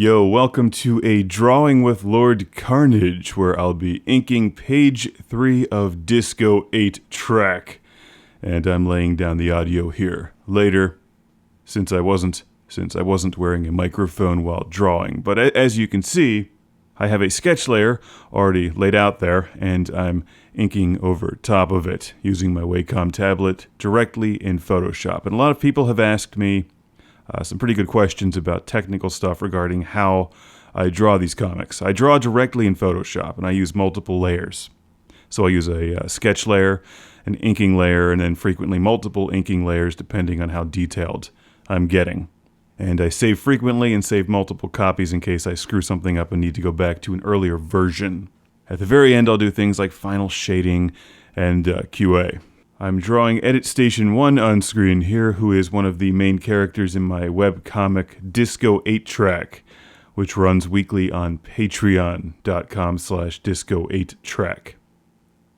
Yo, welcome to a drawing with Lord Karnage, where I'll be inking page 3 of Disco 8 track. And I'm laying down the audio here. Later, since I wasn't wearing a microphone while drawing. But as you can see, I have a sketch layer already laid out there, and I'm inking over top of it using my Wacom tablet directly in Photoshop. And a lot of people have asked me some pretty good questions about technical stuff regarding how I draw these comics. I draw directly in Photoshop, and I use multiple layers. So I use a sketch layer, an inking layer, and then frequently multiple inking layers depending on how detailed I'm getting. And I save frequently and save multiple copies in case I screw something up and need to go back to an earlier version. At the very end, I'll do things like final shading and QA. I'm drawing Edit Station 1 on screen here, who is one of the main characters in my webcomic Disco 8 track, which runs weekly on patreon.com/disco8track.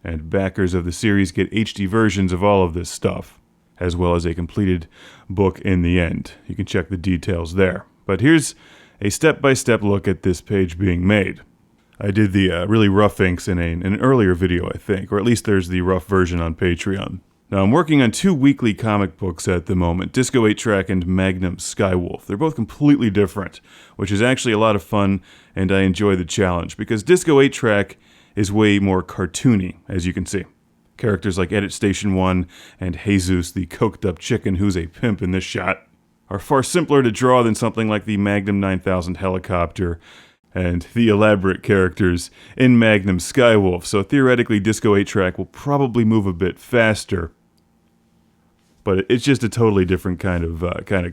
And backers of the series get HD versions of all of this stuff, as well as a completed book in the end. You can check the details there. But here's a step-by-step look at this page being made. I did the really rough inks in an earlier video, I think, or at least there's the rough version on Patreon. Now, I'm working on 2 weekly comic books at the moment, Disco 8 Track and Magnum Skywolf. They're both completely different, which is actually a lot of fun, and I enjoy the challenge, because Disco 8 Track is way more cartoony, as you can see. Characters like Edit Station 1 and Heyzoos the Coked-Up Chicken, who's a pimp in this shot, are far simpler to draw than something like the Magnum 9000 helicopter and the elaborate characters in Magnum Skywolf. So theoretically, Disco 8 Track will probably move a bit faster, but it's just a totally different kind of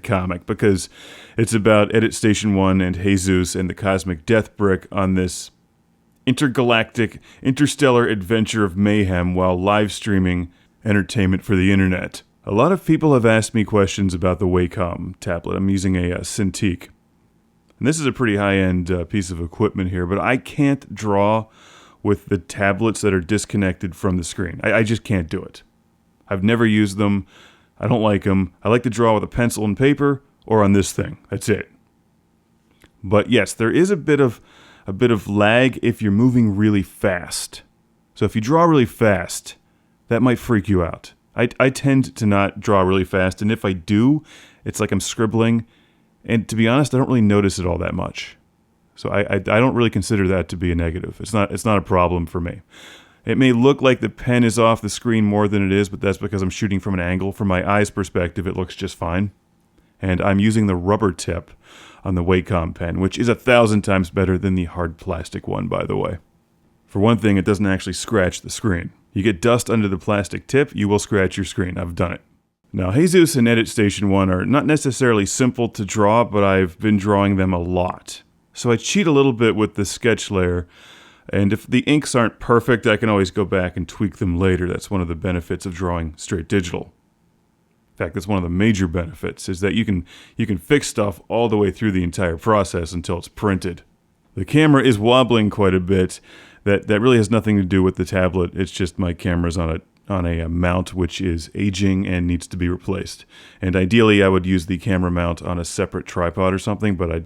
comic, because it's about Edit Station 1 and Heyzoos and the Cosmic Death Brick on this intergalactic, interstellar adventure of mayhem while live streaming entertainment for the internet. A lot of people have asked me questions about the Wacom tablet. I'm using a Cintiq. And this is a pretty high-end piece of equipment here, but I can't draw with the tablets that are disconnected from the screen. I just can't do it. I've never used them. I don't like them. I like to draw with a pencil and paper or on this thing. That's it. But yes, there is a bit of lag if you're moving really fast. So if you draw really fast, that might freak you out. I tend to not draw really fast, and if I do, it's like I'm scribbling. And to be honest, I don't really notice it all that much. So I don't really consider that to be a negative. It's not a problem for me. It may look like the pen is off the screen more than it is, but that's because I'm shooting from an angle. From my eye's perspective, it looks just fine. And I'm using the rubber tip on the Wacom pen, which is 1,000 times better than the hard plastic one, by the way. For one thing, it doesn't actually scratch the screen. You get dust under the plastic tip, you will scratch your screen. I've done it. Now, Heyzoos and Edit Station 1 are not necessarily simple to draw, but I've been drawing them a lot. So I cheat a little bit with the sketch layer, and if the inks aren't perfect, I can always go back and tweak them later. That's one of the benefits of drawing straight digital. In fact, that's one of the major benefits, is that you can fix stuff all the way through the entire process until it's printed. The camera is wobbling quite a bit. That really has nothing to do with the tablet. It's just my camera's on a mount which is aging and needs to be replaced. And ideally, I would use the camera mount on a separate tripod or something, but I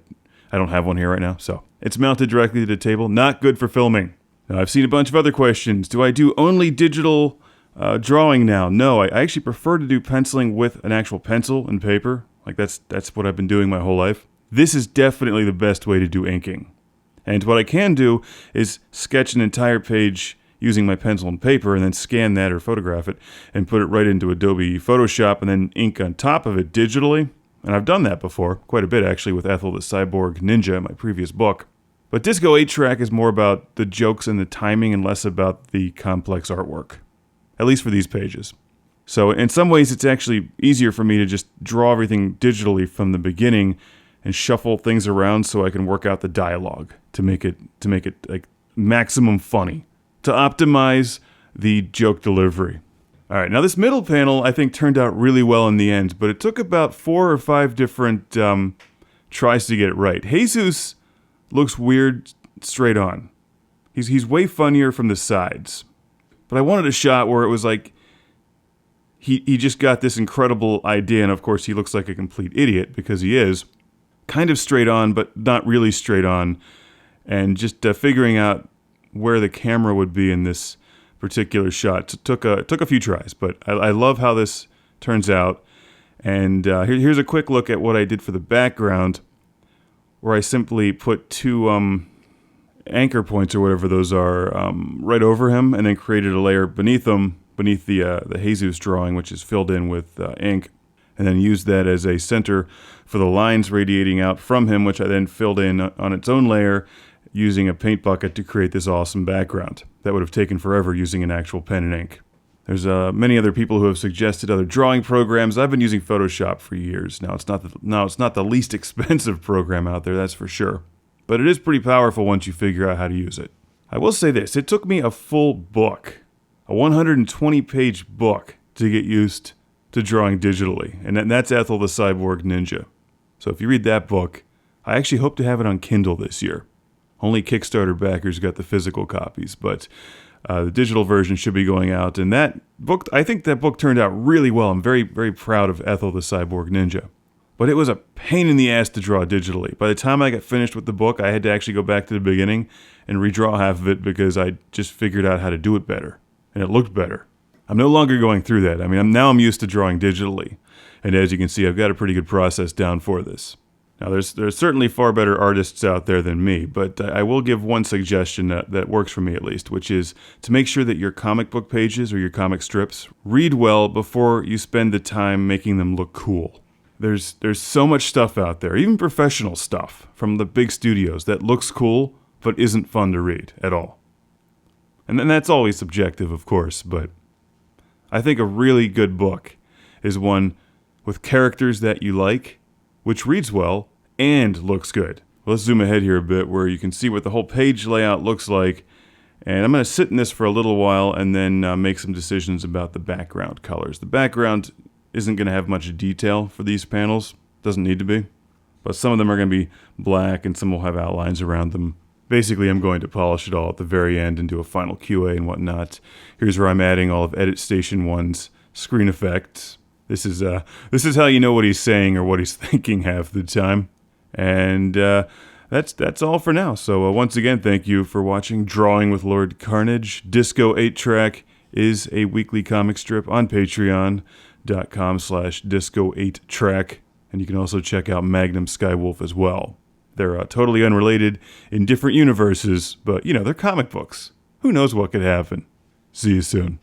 don't have one here right now, so it's mounted directly to the table. Not good for filming. Now, I've seen a bunch of other questions. Do I do only digital drawing now? No, I actually prefer to do penciling with an actual pencil and paper. Like that's what I've been doing my whole life. This is definitely the best way to do inking. And what I can do is sketch an entire page using my pencil and paper, and then scan that or photograph it and put it right into Adobe Photoshop and then ink on top of it digitally. And I've done that before, quite a bit actually, with Ethel the Cyborg Ninja in my previous book. But Disco 8 Track is more about the jokes and the timing and less about the complex artwork, at least for these pages. So in some ways, it's actually easier for me to just draw everything digitally from the beginning and shuffle things around so I can work out the dialogue to make it like maximum funny, to optimize the joke delivery. All right, now this middle panel I think turned out really well in the end, but it took about 4 or 5 different tries to get it right. Heyzoos looks weird straight on. He's way funnier from the sides. But I wanted a shot where it was like he just got this incredible idea, and of course he looks like a complete idiot because he is. kind of straight on, but not really straight on. And just figuring out where the camera would be in this particular shot took a few tries. But I love how this turns out. And here's a quick look at what I did for the background, where I simply put two anchor points or whatever those are right over him, and then created a layer beneath them, beneath the Heyzoos drawing, which is filled in with ink, and then used that as a center for the lines radiating out from him, which I then filled in on its own layer using a paint bucket to create this awesome background. That would have taken forever using an actual pen and ink. There's many other people who have suggested other drawing programs. I've been using Photoshop for years now. It's not the least expensive program out there, that's for sure. But it is pretty powerful once you figure out how to use it. I will say this, it took me a full book, a 120-page book, to get used to drawing digitally. And that's Ethel the Cyborg Ninja. So if you read that book, I actually hope to have it on Kindle this year. Only Kickstarter backers got the physical copies, but the digital version should be going out. And that book, I think that book turned out really well. I'm very, very proud of Ethel the Cyborg Ninja. But it was a pain in the ass to draw digitally. By the time I got finished with the book, I had to actually go back to the beginning and redraw half of it because I just figured out how to do it better. And it looked better. I'm no longer going through that. I mean, I'm used to drawing digitally. And as you can see, I've got a pretty good process down for this. Now, there's certainly far better artists out there than me, but I will give one suggestion that works for me at least, which is to make sure that your comic book pages or your comic strips read well before you spend the time making them look cool. There's so much stuff out there, even professional stuff from the big studios that looks cool but isn't fun to read at all. And then that's always subjective, of course, but I think a really good book is one with characters that you like, which reads well and looks good. Well, let's zoom ahead here a bit where you can see what the whole page layout looks like. And I'm going to sit in this for a little while and then make some decisions about the background colors. The background isn't going to have much detail for these panels. Doesn't need to be. But some of them are going to be black and some will have outlines around them. Basically, I'm going to polish it all at the very end and do a final QA and whatnot. Here's where I'm adding all of Edit Station 1's screen effects. This is how you know what he's saying or what he's thinking half the time. And that's all for now. So once again, thank you for watching Drawing with Lord Karnage. Disco 8-Track is a weekly comic strip on patreon.com/disco8track. And you can also check out Magnum Skywolf as well. They're totally unrelated in different universes, but, you know, they're comic books. Who knows what could happen? See you soon.